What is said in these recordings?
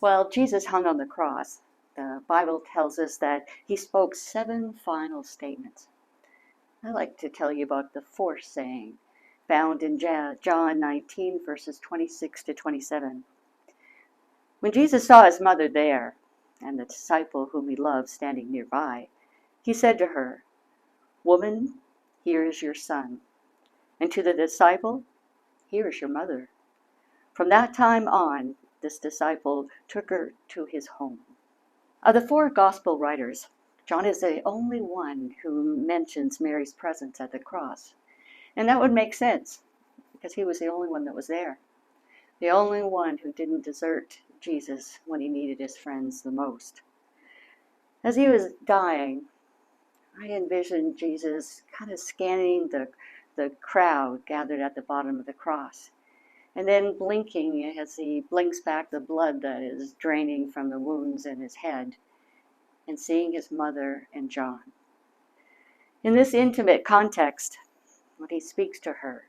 Well, Jesus hung on the cross. The Bible tells us that he spoke 7 final statements. I'd like to tell you about the 4th saying, found in John 19, verses 26 to 27. When Jesus saw his mother there, and the disciple whom he loved standing nearby, he said to her, "Woman, here is your son." And to the disciple, "Here is your mother." From that time on, this disciple took her to his home. Of the 4 gospel writers, John is the only one who mentions Mary's presence at the cross. And that would make sense, because he was the only one that was there. The only one who didn't desert Jesus when he needed his friends the most. As he was dying, I envisioned Jesus kind of scanning the crowd gathered at the bottom of the cross, and then blinking as he blinks back the blood that is draining from the wounds in his head, and seeing his mother and John. In this intimate context, when he speaks to her,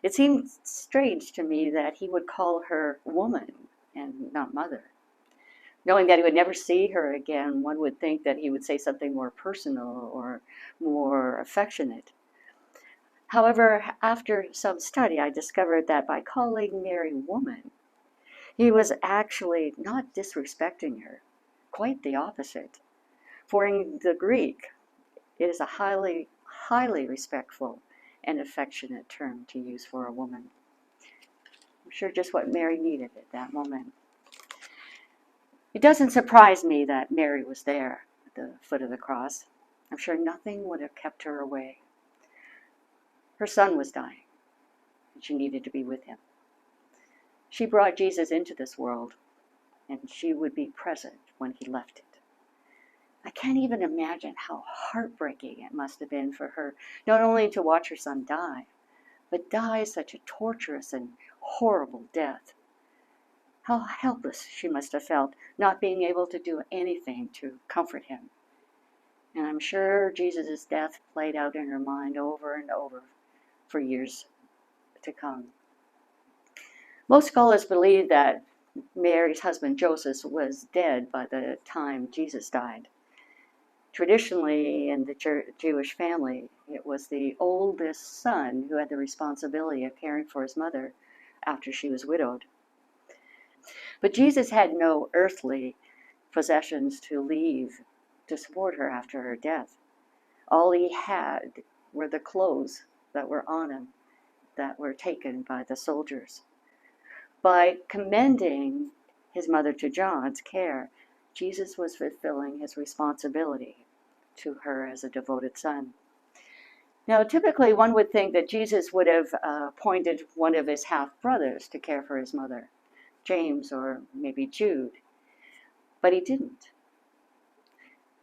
it seems strange to me that he would call her woman and not mother. Knowing that he would never see her again, one would think that he would say something more personal or more affectionate. However, after some study, I discovered that by calling Mary woman, he was actually not disrespecting her, quite the opposite. For in the Greek, it is a highly, highly respectful and affectionate term to use for a woman. I'm sure just what Mary needed at that moment. It doesn't surprise me that Mary was there at the foot of the cross. I'm sure nothing would have kept her away. Her son was dying, and she needed to be with him. She brought Jesus into this world, and she would be present when he left it. I can't even imagine how heartbreaking it must have been for her, not only to watch her son die, but die such a torturous and horrible death. How helpless she must have felt, not being able to do anything to comfort him. And I'm sure Jesus' death played out in her mind over and over for years to come. Most scholars believe that Mary's husband Joseph was dead by the time Jesus died. Traditionally, in the Jewish family, it was the oldest son who had the responsibility of caring for his mother after she was widowed. But Jesus had no earthly possessions to leave to support her after her death. All he had were the clothes that were on him that were taken by the soldiers. By commending his mother to John's care, Jesus was fulfilling his responsibility to her as a devoted son. Now, typically one would think that Jesus would have appointed one of his half-brothers to care for his mother, James or maybe Jude, but he didn't.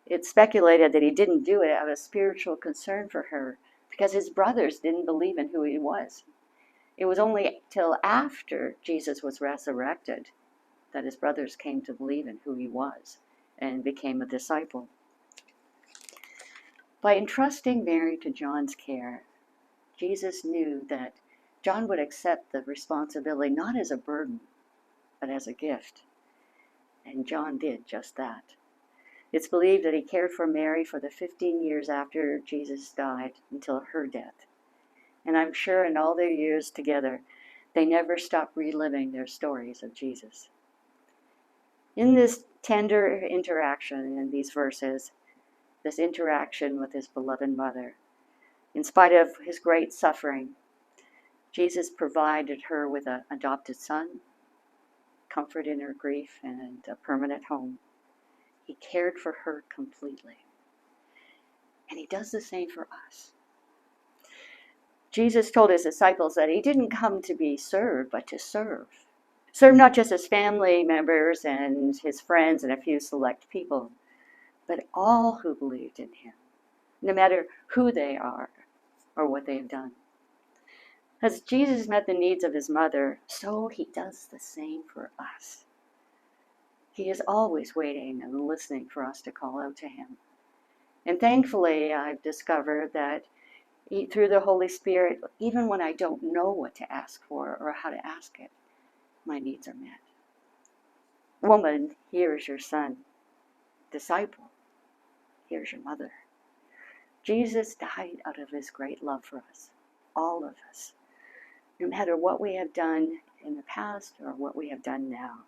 It's speculated that he didn't do it out of spiritual concern for her because his brothers didn't believe in who he was. It was only till after Jesus was resurrected that his brothers came to believe in who he was and became a disciple. By entrusting Mary to John's care, Jesus knew that John would accept the responsibility not as a burden, but as a gift. And John did just that. It's believed that he cared for Mary for the 15 years after Jesus died until her death. And I'm sure in all their years together, they never stopped reliving their stories of Jesus. In this tender interaction in these verses, this interaction with his beloved mother, in spite of his great suffering, Jesus provided her with an adopted son, comfort in her grief, and a permanent home. He cared for her completely. And he does the same for us. Jesus told his disciples that he didn't come to be served, but to serve. Serve not just his family members and his friends and a few select people, but all who believed in him, no matter who they are or what they have done. As Jesus met the needs of his mother, so he does the same for us. He is always waiting and listening for us to call out to him. And thankfully, I've discovered that through the Holy Spirit, even when I don't know what to ask for or how to ask it, my needs are met. Woman, here's your son. Disciple, here's your mother. Jesus died out of his great love for us, all of us, no matter what we have done in the past or what we have done now.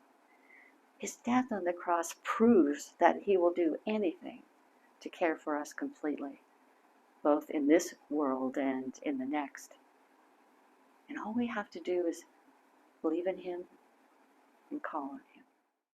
His death on the cross proves that he will do anything to care for us completely, both in this world and in the next. And all we have to do is believe in him and call on him.